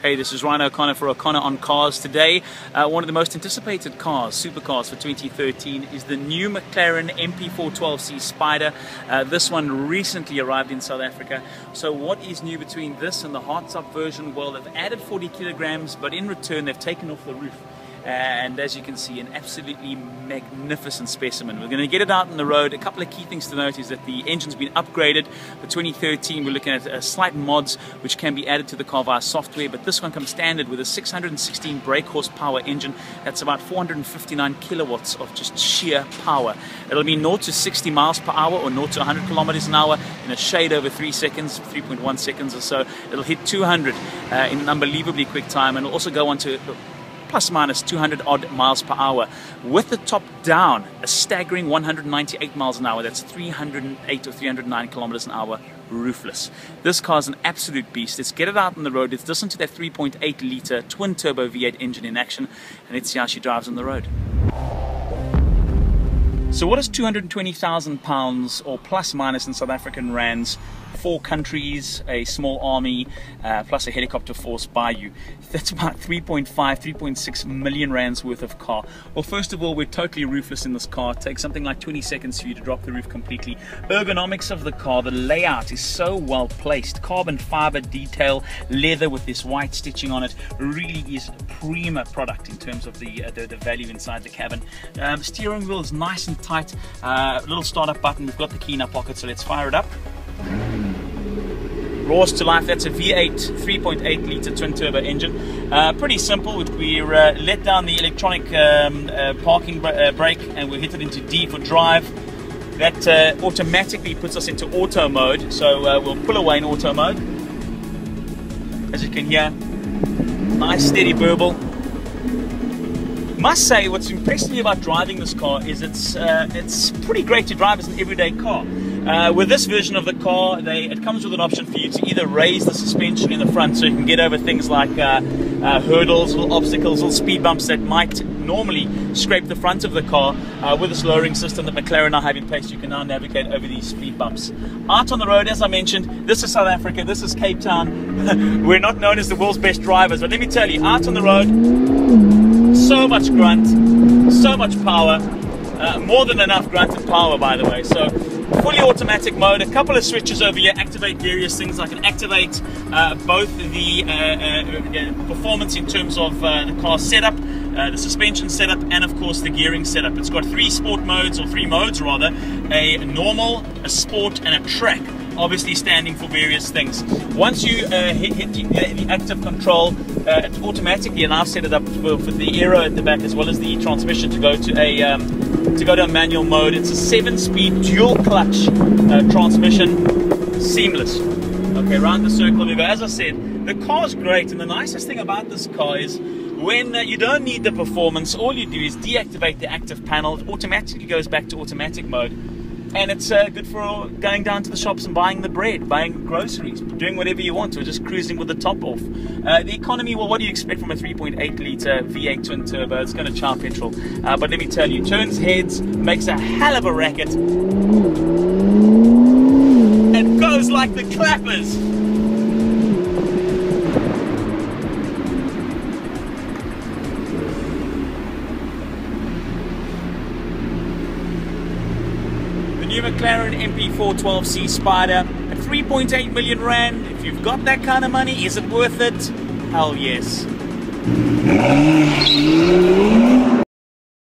Hey, this is Ryan O'Connor for O'Connor on Cars today. One of the most anticipated cars, supercars for 2013 is the new McLaren mp4-12c Spider. This one recently arrived in South Africa. So what is new between this and the hardtop version? Well, they've added 40 kilograms, but in return they've taken off the roof. And as you can see, an absolutely magnificent specimen. We're going to get it out on the road. A couple of key things to note is that the engine's been upgraded. For 2013, we're looking at slight mods which can be added to the car via software, but this one comes standard with a 616 brake horsepower engine. That's about 459 kilowatts of just sheer power. It'll be 0 to 60 miles per hour or 0 to 100 kilometers an hour in a shade over 3 seconds, 3.1 seconds or so. It'll hit 200 in an unbelievably quick time, and it'll also go on to plus minus 200 odd miles per hour. With the top down, a staggering 198 miles an hour. That's 308 or 309 kilometers an hour roofless. This car is an absolute beast. Let's get it out on the road. Let's listen to that 3.8 litre twin turbo V8 engine in action, and let's see how she drives on the road. So what is 220,000 pounds or plus minus in South African rands? 4 countries, a small army, plus a helicopter force by you. That's about 3.6 million rands worth of car. Well, first of all, we're totally roofless in this car. It takes something like 20 seconds for you to drop the roof completely. Ergonomics of the car, the layout is so well placed. Carbon fiber detail, leather with this white stitching on it, really is a prima product in terms of the value inside the cabin. Steering wheel is nice and tight. Little startup button. We've got the key in our pocket, so let's fire it up. Roars to life. That's a V8 3.8 litre twin turbo engine. Pretty simple. We let down the electronic parking brake and we hit it into D for drive. That automatically puts us into auto mode, so we'll pull away in auto mode. As you can hear, nice steady burble. Must say, what's impressed me about driving this car is it's pretty great to drive as an everyday car. With this version of the car, it comes with an option for you to either raise the suspension in the front so you can get over things like hurdles, little obstacles, little speed bumps that might normally scrape the front of the car. With this lowering system that McLaren now have in place, you can now navigate over these speed bumps. Out on the road, as I mentioned, this is South Africa, this is Cape Town. We're not known as the world's best drivers, but let me tell you, out on the road, so much grunt, so much power, more than enough grunt and power, by the way. So fully automatic mode, a couple of switches over here activate various things. I can activate both the performance in terms of the car setup, the suspension setup, and of course the gearing setup. It's got 3 sport modes, or 3 modes rather, a normal, a sport, and a track, obviously standing for various things. Once you hit the active control, it automatically, and I've set it up for the aero at the back as well as the transmission to go to a manual mode. It's a 7-speed dual clutch transmission, seamless. Okay, round the circle we go. As I said, the car's great, and the nicest thing about this car is when you don't need the performance, all you do is deactivate the active panel. It automatically goes back to automatic mode. And it's good for going down to the shops and buying the bread, buying groceries, doing whatever you want, or just cruising with the top off. The economy, well, what do you expect from a 3.8 litre V8 twin turbo? It's going to chow petrol. But let me tell you, turns heads, makes a hell of a racket, and goes like the clappers. New McLaren mp4-12c Spider at 3.8 million rand. If you've got that kind of money, is it worth it? Hell yes.